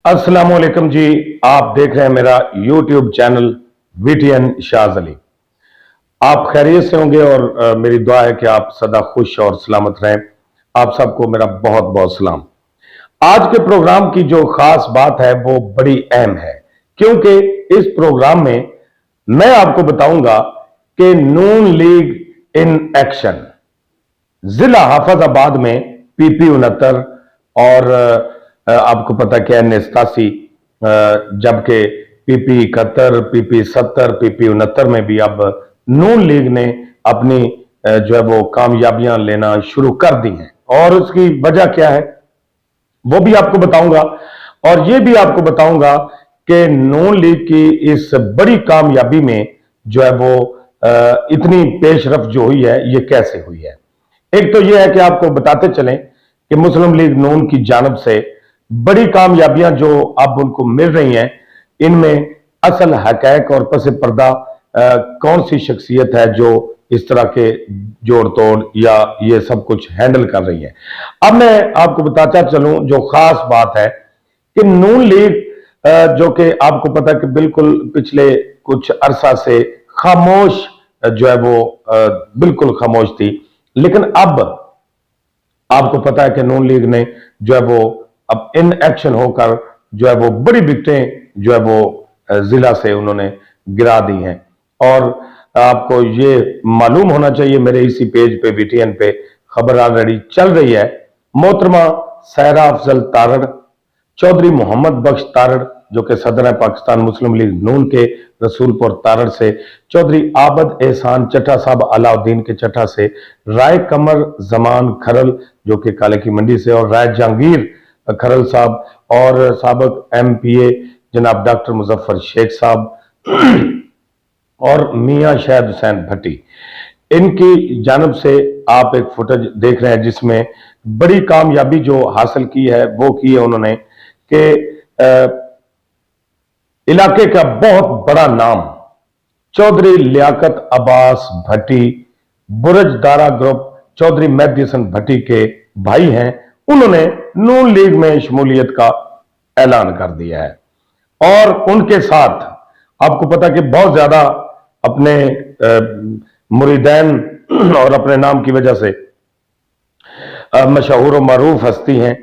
अस्सलाम वालेकुम जी। आप देख रहे हैं मेरा यूट्यूब चैनल वीटीएन शाज अली। आप खैरियत से होंगे और मेरी दुआ है कि आप सदा खुश और सलामत रहें। आप सबको मेरा बहुत बहुत सलाम। आज के प्रोग्राम की जो खास बात है वो बड़ी अहम है, क्योंकि इस प्रोग्राम में मैं आपको बताऊंगा कि नून लीग इन एक्शन जिला हाफिजाबाद में पीपी 69 और आपको पता क्या है नेस्तासी, जबकि पीपी 71, पीपी 70, पीपी 69 में भी अब नून लीग ने अपनी जो है वो कामयाबियां लेना शुरू कर दी हैं। और उसकी वजह क्या है वो भी आपको बताऊंगा, और ये भी आपको बताऊंगा कि नून लीग की इस बड़ी कामयाबी में जो है वो इतनी पेशरफ जो हुई है ये कैसे हुई है। एक तो यह है कि आपको बताते चलें कि मुस्लिम लीग नून की जानब से बड़ी कामयाबियां जो अब उनको मिल रही हैं, इनमें असल हकैक और पस पर्दा कौन सी शख्सियत है जो इस तरह के जोड़ तोड़ या ये सब कुछ हैंडल कर रही है। अब मैं आपको बताता चलूं, जो खास बात है कि नून लीग जो कि आपको पता है कि बिल्कुल पिछले कुछ अरसा से खामोश जो है वो बिल्कुल खामोश थी, लेकिन अब आपको पता है कि नून लीग ने जो है वो अब इन एक्शन होकर जो है वो बड़ी विकेटें जो है वो जिला से उन्होंने गिरा दी हैं। और आपको ये मालूम होना चाहिए, मेरे इसी पेज पे वीटीएन पे खबर ऑलरेडी चल रही है। मोहतरमा सहरा अफजल तारड़, चौधरी मोहम्मद बख्श तारड़ जो कि सदर है पाकिस्तान मुस्लिम लीग नून के रसूलपुर तारड़ से, चौधरी आबद एहसान चट्टा साहब अलाउद्दीन के चट्टा से, राय कमर जमान खरल जो कि काले की मंडी से, और राय जहांगीर खरल साहब, और सबक एमपीए जनाब डॉक्टर मुजफ्फर शेख साहब और मियां शहद हुसैन भट्टी, इनकी जानब से आप एक फुटेज देख रहे हैं जिसमें बड़ी कामयाबी जो हासिल की है वो की है उन्होंने कि इलाके का बहुत बड़ा नाम चौधरी लियाकत अब्बास भट्टी, बुरज दारा ग्रुप चौधरी मेहदी हसन भट्टी के भाई हैं, उन्होंने नून लीग में शमूलियत का ऐलान कर दिया है। और उनके साथ आपको पता कि बहुत ज्यादा अपने मुरीदैन और अपने नाम की वजह से मशहूर और मरूफ हस्ती हैं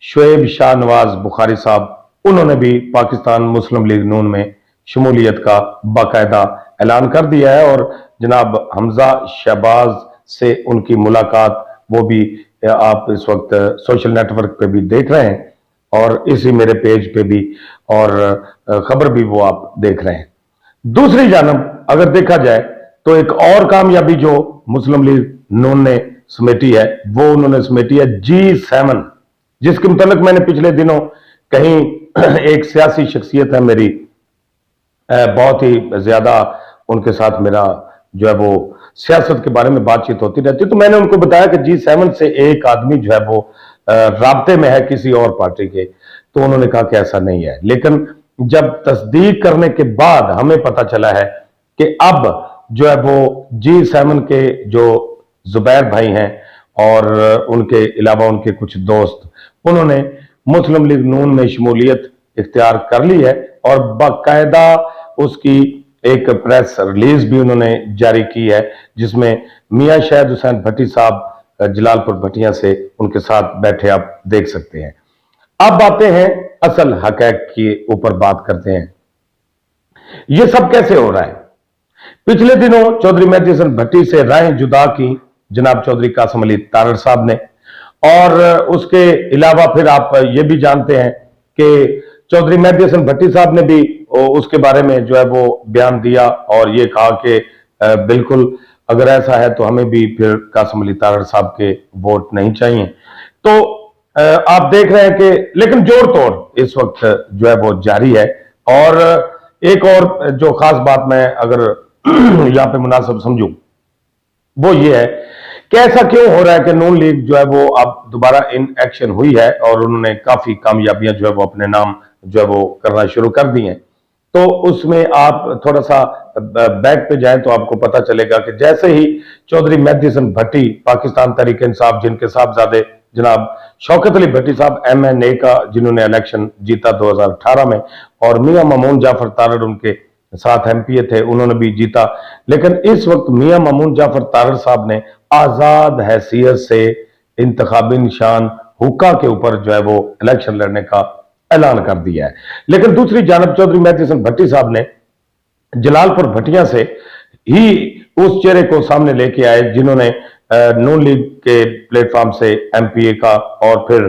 शुएब शाह नवाज बुखारी साहब, उन्होंने भी पाकिस्तान मुस्लिम लीग नून में शमूलियत का बाकायदा ऐलान कर दिया है। और जनाब हमजा शहबाज से उनकी मुलाकात वो भी आप इस वक्त सोशल नेटवर्क पे भी देख रहे हैं, और इसी मेरे पेज पे भी, और खबर भी वो आप देख रहे हैं। दूसरी जानब अगर देखा जाए तो एक और कामयाबी जो मुस्लिम लीग नून ने समेटी है वो उन्होंने समेटी है G7, जिसके मुतालिक मैंने पिछले दिनों कहीं एक सियासी शख्सियत है मेरी, बहुत ही ज्यादा उनके साथ मेरा जो है वो सियासत के बारे में बातचीत होती रहती है, तो मैंने उनको बताया कि G7 से एक आदमी जो है वो राब्ते में है किसी और पार्टी के, तो उन्होंने कहा कि ऐसा नहीं है। लेकिन जब तस्दीक करने के बाद हमें पता चला है कि अब जो है वो G7 के जो जुबैर भाई हैं और उनके अलावा उनके कुछ दोस्त, उन्होंने मुस्लिम लीग नून में शमूलियत इख्तियार कर ली है, और बाकायदा उसकी एक प्रेस रिलीज भी उन्होंने जारी की है जिसमें मियां शहद हुसैन भट्टी साहब जलालपुर भट्टिया से उनके साथ बैठे आप देख सकते हैं। अब आते हैं असल हकैक के ऊपर बात करते हैं, यह सब कैसे हो रहा है। पिछले दिनों चौधरी मेहदी हसन भट्टी से राय जुदा की जनाब चौधरी कासिम अली तारड़ साहब ने, और उसके अलावा फिर आप ये भी जानते हैं कि चौधरी मेहदी हसन भट्टी साहब ने भी उसके बारे में जो है वो बयान दिया और ये कहा कि बिल्कुल अगर ऐसा है तो हमें भी फिर कासिम अली तारड़ साहब के वोट नहीं चाहिए। तो आप देख रहे हैं कि लेकिन जोड़ तोड़ इस वक्त जो है वो जारी है। और एक और जो खास बात मैं अगर यहां पे मुनासिब समझूं वो ये है कि ऐसा क्यों हो रहा है कि नून लीग जो है वो अब दोबारा इन एक्शन हुई है और उन्होंने काफी कामयाबियां जो है वो अपने नाम जो है वो करना शुरू कर दी हैं। तो उसमें आप थोड़ा सा बैक पे जाएं तो आपको पता चलेगा कि जैसे ही चौधरी मेहदी हसन भट्टी पाकिस्तान तहरीक इंसाफ जिनके साहबजादे जनाब शौकत अली भट्टी साहब MNA का, जिन्होंने इलेक्शन जीता 2018 में, और मियां मामून जाफर तारड़ उनके साथ MPA थे, उन्होंने भी जीता। लेकिन इस वक्त मियां मामून जाफर तारड़ साहब ने आजाद हैसियत से इंतखाबी निशान हुक्का के ऊपर जो है वो इलेक्शन लड़ने का ऐलान कर दिया है। लेकिन दूसरी जानब चौधरी मेहदी हसन भट्टी साहब ने जलालपुर भटिया से ही उस चेहरे को सामने लेके आए जिन्होंने नून लीग के प्लेटफॉर्म से MPA का और फिर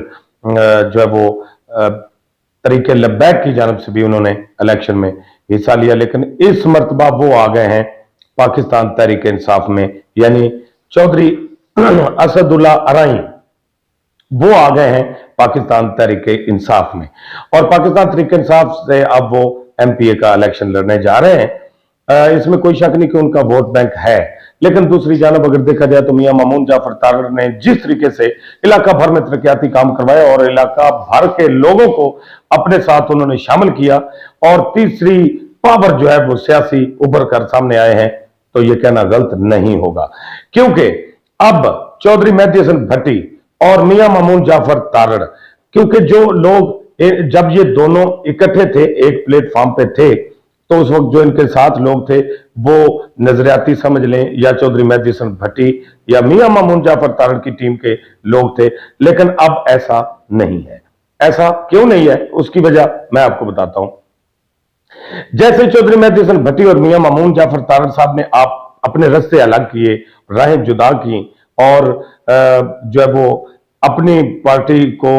जो है वो तरीके लब्बैक की जानब से भी उन्होंने इलेक्शन में हिस्सा लिया। लेकिन इस मर्तबा वो आ गए हैं पाकिस्तान तहरीक इंसाफ में, यानी चौधरी असदुल्ला अराई वो आ गए हैं पाकिस्तान तहरीक इंसाफ में, और पाकिस्तान तहरीक इंसाफ से अब वो MPA का इलेक्शन लड़ने जा रहे हैं। इसमें कोई शक नहीं कि उनका वोट बैंक है। लेकिन दूसरी जानब अगर देखा जाए तो मियां मामून जाफर तारड़ ने जिस तरीके से इलाका भर में तरक्याती काम करवाया और इलाका भर के लोगों को अपने साथ उन्होंने शामिल किया, और तीसरी पावर जो है वो सियासी उभर कर सामने आए हैं, तो ये कहना गलत नहीं होगा, क्योंकि अब चौधरी मेहदी हसन भट्टी और मियां मामून जाफर तारड़, क्योंकि जो लोग जब ये दोनों इकट्ठे थे एक प्लेटफॉर्म पे थे, तो उस वक्त जो इनके साथ लोग थे वो नजरियाती समझ लें या चौधरी मेहदी हसन भट्टी या मियां मामून जाफर तारड़ की टीम के लोग थे। लेकिन अब ऐसा नहीं है। ऐसा क्यों नहीं है, उसकी वजह मैं आपको बताता हूं। जैसे चौधरी मेहदी हसन भट्टी और मियां मामून जाफर तारड़ साहब ने आप अपने रास्ते अलग किए, राहें जुदा की, और जो है वो अपनी पार्टी को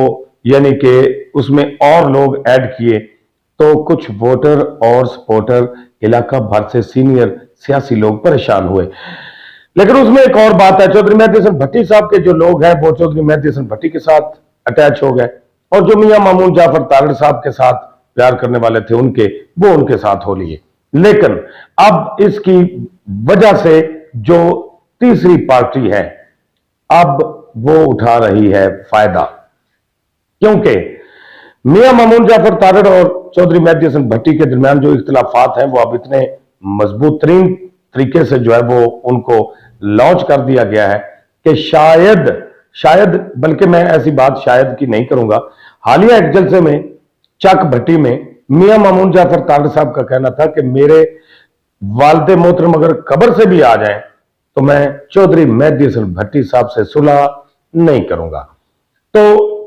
यानी कि उसमें और लोग ऐड किए, तो कुछ वोटर और सपोर्टर इलाका भर से सीनियर सियासी लोग परेशान हुए। लेकिन उसमें एक और बात है, चौधरी मेहदी हसन भट्टी साहब के जो लोग हैं वो चौधरी मेहदी हसन भट्टी के साथ अटैच हो गए, और जो मियां मामून जाफर तारड़ साहब के साथ प्यार करने वाले थे वो उनके साथ हो लिए। लेकिन अब इसकी वजह से जो तीसरी पार्टी है अब वो उठा रही है फायदा, क्योंकि मियां मामून जाफर तारड़ और चौधरी मेहदी हसन भट्टी के दरमियान जो इख्तिलाफात हैं वो अब इतने मजबूत तरीन तरीके से जो है वो उनको लॉन्च कर दिया गया है कि शायद बल्कि मैं ऐसी बात शायद की नहीं करूंगा। हालिया एक जलसे में चक भट्टी में मियां मामून जाफर तारड़ साहब का कहना था कि मेरे वालिद मोहतरम अगर कब्र से भी आ जाएं तो मैं चौधरी मेहदी हसन भट्टी साहब से सुलह नहीं करूंगा। तो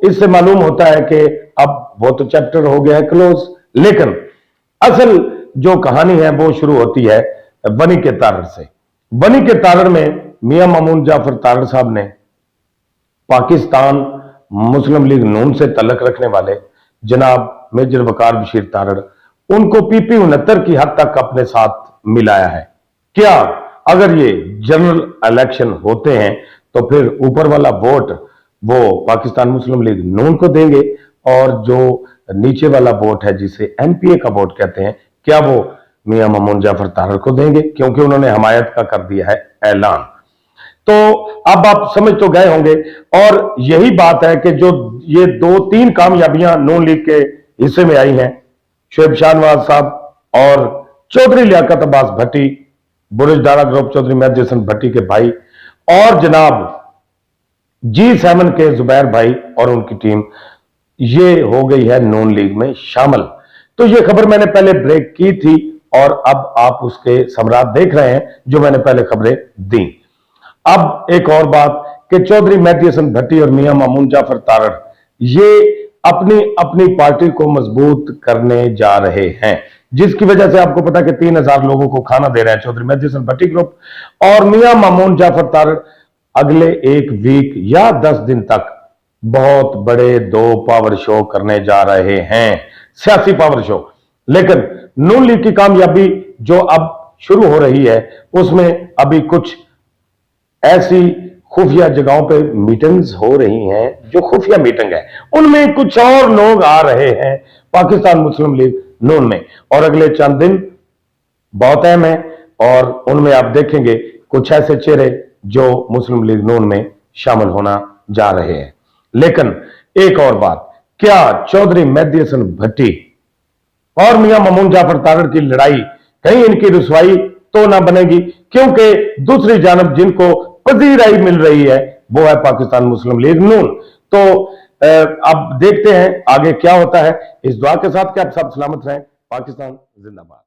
इससे मालूम होता है कि अब वो तो चैप्टर हो गया है क्लोज, लेकिन असल जो कहानी है वो शुरू होती है बनी के तारड़ से। बनी के तारड़ में मियां मामून जाफर तारड़ साहब ने पाकिस्तान मुस्लिम लीग नून से तल्लक रखने वाले जनाब मेजर वकार बशीर तारड़, उनको PP 69 की हद तक अपने साथ मिलाया है। क्या अगर ये जनरल इलेक्शन होते हैं तो फिर ऊपर वाला वोट वो पाकिस्तान मुस्लिम लीग नून को देंगे, और जो नीचे वाला वोट है जिसे MPA का वोट कहते हैं, क्या वो मियां मामून जाफर तारड़ को देंगे, क्योंकि उन्होंने हमायत का कर दिया है ऐलान। तो अब आप समझ तो गए होंगे, और यही बात है कि जो ये 2-3 कामयाबियां नून लीग के हिस्से में आई हैं, शोएब शाहनवाज साहब और चौधरी लियाकत अब्बास भट्टी, बुरुजदारा ग्रुप चौधरी मेहदी हसन भट्टी के भाई, और जनाब G7 के जुबैर भाई और उनकी टीम, ये हो गई है नून लीग में शामिल। तो ये खबर मैंने पहले ब्रेक की थी और अब आप उसके समरात देख रहे हैं जो मैंने पहले खबरें दी। अब एक और बात कि चौधरी मेहदी हसन भट्टी और मियां मामून जाफर तारड़ ये अपनी अपनी पार्टी को मजबूत करने जा रहे हैं, जिसकी वजह से आपको पता कि 3000 लोगों को खाना दे रहे हैं चौधरी मेहदी हसन भट्टी ग्रुप, और मियां मामून जाफर तारड़ अगले 1 वीक या 10 दिन तक बहुत बड़े 2 पावर शो करने जा रहे हैं, सियासी पावर शो। लेकिन नून लीग की कामयाबी जो अब शुरू हो रही है उसमें अभी कुछ ऐसी खुफिया जगहों पे मीटिंग्स हो रही हैं जो खुफिया मीटिंग है, उनमें कुछ और लोग आ रहे हैं पाकिस्तान मुस्लिम लीग नून में, और अगले चंद दिन बहुत अहम है, और उनमें आप देखेंगे कुछ ऐसे चेहरे जो मुस्लिम लीग नून में शामिल होना जा रहे हैं। लेकिन एक और बात, क्या चौधरी मेहदी हसन भट्टी और मियां मामून जाफर तारड़ की लड़ाई कहीं इनकी रुसवाई तो ना बनेगी, क्योंकि दूसरी जानब जिनको पजीराई मिल रही है वो है पाकिस्तान मुस्लिम लीग नून। तो अब देखते हैं आगे क्या होता है। इस दुआ के साथ कि आप सब सलामत रहें। पाकिस्तान जिंदाबाद।